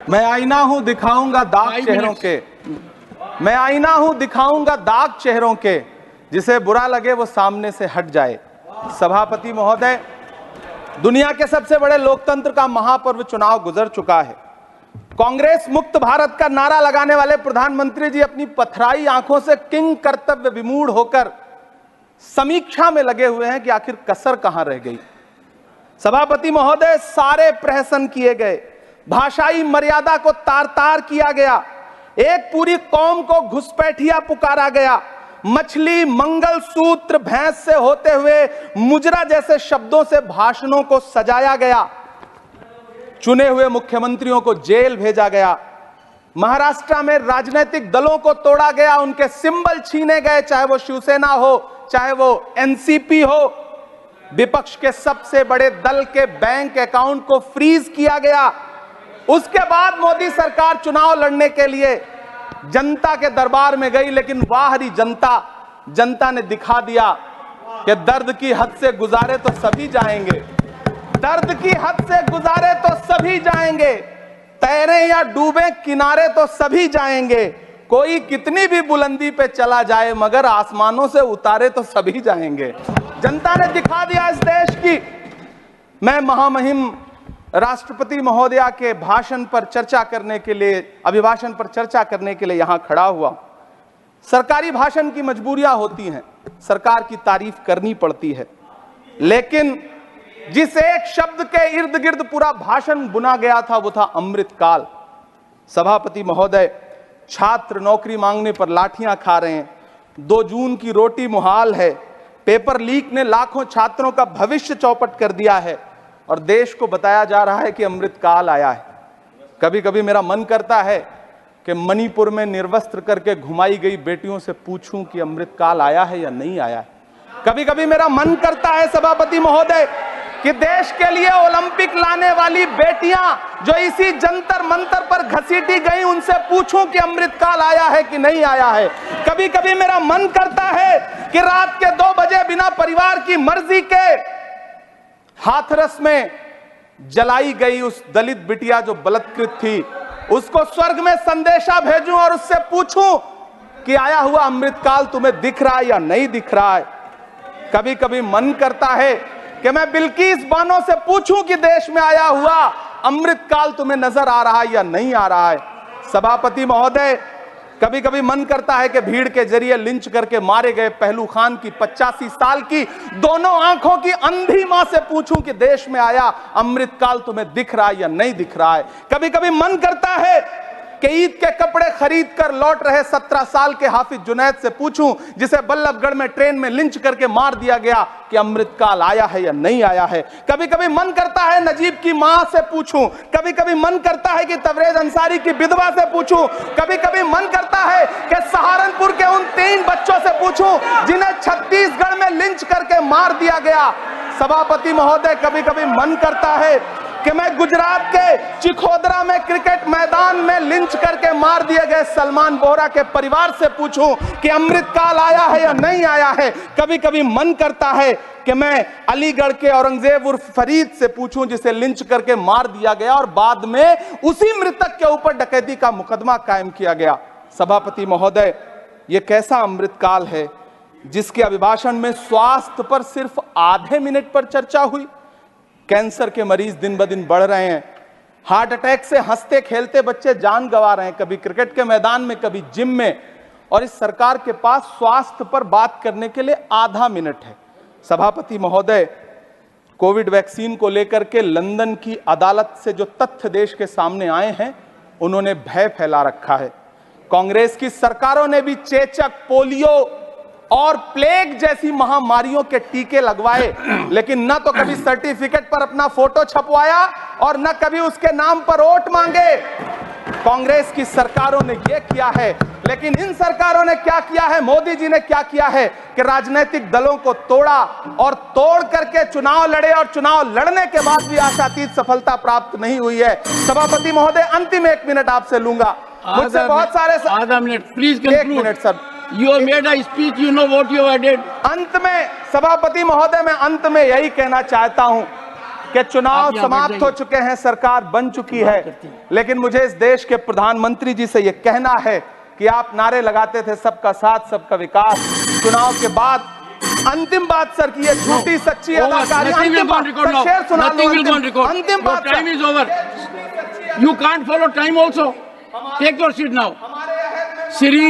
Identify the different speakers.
Speaker 1: मैं आईना हूं दिखाऊंगा दाग चेहरों के, मैं आईना हूं दिखाऊंगा दाग चेहरों के, जिसे बुरा लगे वो सामने से हट जाए। सभापति महोदय, दुनिया के सबसे बड़े लोकतंत्र का महापर्व चुनाव गुजर चुका है। कांग्रेस मुक्त भारत का नारा लगाने वाले प्रधानमंत्री जी अपनी पथराई आंखों से किंग कर्तव्य विमूढ़ होकर समीक्षा में लगे हुए हैं कि आखिर कसर कहां रह गई। सभापति महोदय, सारे प्रहसन किए गए, भाषाई मर्यादा को तार तार किया गया, एक पूरी कौम को घुसपैठिया पुकारा गया, मछली मंगल सूत्र भैंस से होते हुए मुजरा जैसे शब्दों से भाषणों को सजाया गया, चुने हुए मुख्यमंत्रियों को जेल भेजा गया, महाराष्ट्र में राजनीतिक दलों को तोड़ा गया, उनके सिंबल छीने गए, चाहे वो शिवसेना हो चाहे वो एनसीपी हो, विपक्ष के सबसे बड़े दल के बैंक अकाउंट को फ्रीज किया गया। उसके बाद मोदी सरकार चुनाव लड़ने के लिए जनता के दरबार में गई, लेकिन वाहरी जनता ने दिखा दिया कि दर्द की हद से गुजारे तो सभी जाएंगे, दर्द की हद से गुजारे तो सभी जाएंगे, तैरे या डूबे किनारे तो सभी जाएंगे, कोई कितनी भी बुलंदी पे चला जाए मगर आसमानों से उतारे तो सभी जाएंगे। जनता ने दिखा दिया इस देश की। मैं महामहिम राष्ट्रपति महोदया के भाषण पर चर्चा करने के लिए, अभिभाषण पर चर्चा करने के लिए यहां खड़ा हुआ। सरकारी भाषण की मजबूरियां होती हैं, सरकार की तारीफ करनी पड़ती है, लेकिन जिस एक शब्द के इर्द गिर्द पूरा भाषण बुना गया था वो था अमृतकाल। सभापति महोदय, छात्र नौकरी मांगने पर लाठियां खा रहे हैं, 2 जून की रोटी मुहाल है, पेपर लीक ने लाखों छात्रों का भविष्य चौपट कर दिया है और देश को बताया जा रहा है कि अमृतकाल आया है। कभी कभी मेरा मन करता है कि मणिपुर में निर्वस्त्र करके घुमाई गई बेटियों से पूछूं कि अमृतकाल आया है या नहीं आया है। कभी कभी मेरा मन करता है सभापति महोदय कि देश के लिए ओलंपिक लाने वाली बेटियां जो इसी जंतर मंतर पर घसीटी गई, उनसे पूछूं कि अमृतकाल आया है कि नहीं आया है। कभी कभी मेरा मन करता है कि रात के 2 बजे बिना परिवार की मर्जी के हाथरस में जलाई गई उस दलित बिटिया जो बलात्कृत थी, उसको स्वर्ग में संदेशा भेजूं और उससे पूछूं कि आया हुआ अमृतकाल तुम्हें दिख रहा है या नहीं दिख रहा है। कभी कभी मन करता है कि मैं बिल्किस बानो से पूछूं कि देश में आया हुआ अमृतकाल तुम्हें नजर आ रहा है या नहीं आ रहा है। सभापति महोदय, कभी कभी मन करता है कि भीड़ के जरिए लिंच करके मारे गए पहलू खान की 85 साल की दोनों आंखों की अंधी मां से पूछूं कि देश में आया अमृतकाल तुम्हें दिख रहा है या नहीं दिख रहा है। कभी कभी मन करता है कि ईद के कपड़े खरीद कर लौट रहे 17 साल के हाफिज जुनैद से पूछूं, जिसे बल्लभगढ़ में ट्रेन में लिंच करके मार दिया गया, कि अमृतकाल आया है या नहीं आया है। कभी कभी मन करता है नजीब की मां से पूछूं, कभी कभी मन करता है कि तबरेज अंसारी की विधवा से पूछूं, कभी कभी मन करता है कि सहारनपुर के उन 3 बच्चों से पूछूं जिन्हें छत्तीसगढ़ में लिंच करके मार दिया गया। सभापति महोदय, कभी कभी मन करता है कि मैं गुजरात के चिखोदरा में क्रिकेट मैदान में लिंच करके मार दिए गए सलमान बोहरा के परिवार से पूछूं कि अमृतकाल आया है या नहीं आया है। कभी कभी मन करता है कि मैं अलीगढ़ के औरंगजेब उर्फ फरीद से पूछूं, जिसे लिंच करके मार दिया गया और बाद में उसी मृतक के ऊपर डकैती का मुकदमा कायम किया गया। सभापति महोदय, यह कैसा अमृतकाल है जिसके अभिभाषण में स्वास्थ्य पर सिर्फ आधे मिनट पर चर्चा हुई। कैंसर के मरीज दिन ब दिन बढ़ रहे हैं, हार्ट अटैक से हंसते खेलते बच्चे जान गंवा रहे हैं, कभी क्रिकेट के मैदान में कभी जिम में, और इस सरकार के पास स्वास्थ्य पर बात करने के लिए आधा मिनट है। सभापति महोदय, कोविड वैक्सीन को लेकर के लंदन की अदालत से जो तथ्य देश के सामने आए हैं, उन्होंने भय फैला रखा है। कांग्रेस की सरकारों ने भी चेचक, पोलियो और प्लेग जैसी महामारियों के टीके लगवाए, लेकिन न तो कभी सर्टिफिकेट पर अपना फोटो छपवाया और न कभी उसके नाम पर वोट मांगे। कांग्रेस की सरकारों ने यह किया है, लेकिन इन सरकारों ने क्या किया है, मोदी जी ने क्या किया है कि राजनीतिक दलों को तोड़ा और तोड़ करके चुनाव लड़े, और चुनाव लड़ने के बाद भी आशातीत सफलता प्राप्त नहीं हुई है। सभापति महोदय, अंतिम 1 मिनट आपसे लूंगा, मुझसे बहुत सारे।
Speaker 2: आधा minute please,
Speaker 1: 1 minute sir.
Speaker 2: You have made a speech, you know what you have did.
Speaker 1: अंत में सभापति महोदय, मैं अंत में यही कहना चाहता हूं कि चुनाव
Speaker 2: आप यहाँ बैठ
Speaker 1: समाप्त हो
Speaker 2: जाइए।
Speaker 1: चुके हैं, सरकार बन चुकी है, लेकिन मुझे इस देश के प्रधानमंत्री जी से यह कहना है कि आप नारे लगाते थे सबका साथ सबका विकास, चुनाव के बाद अंतिम बात सर की ये झूठी सच्ची अदाकारी,
Speaker 2: Nothing will
Speaker 1: अंतिम
Speaker 2: go on
Speaker 1: बात
Speaker 2: record
Speaker 1: सर,
Speaker 2: now.
Speaker 1: शेर सुना लो,
Speaker 2: Nothing will go on record.
Speaker 1: अंतिम
Speaker 2: Your
Speaker 1: बात
Speaker 2: time
Speaker 1: sir.
Speaker 2: is over. You can't follow time also. Take your seat now. Siri.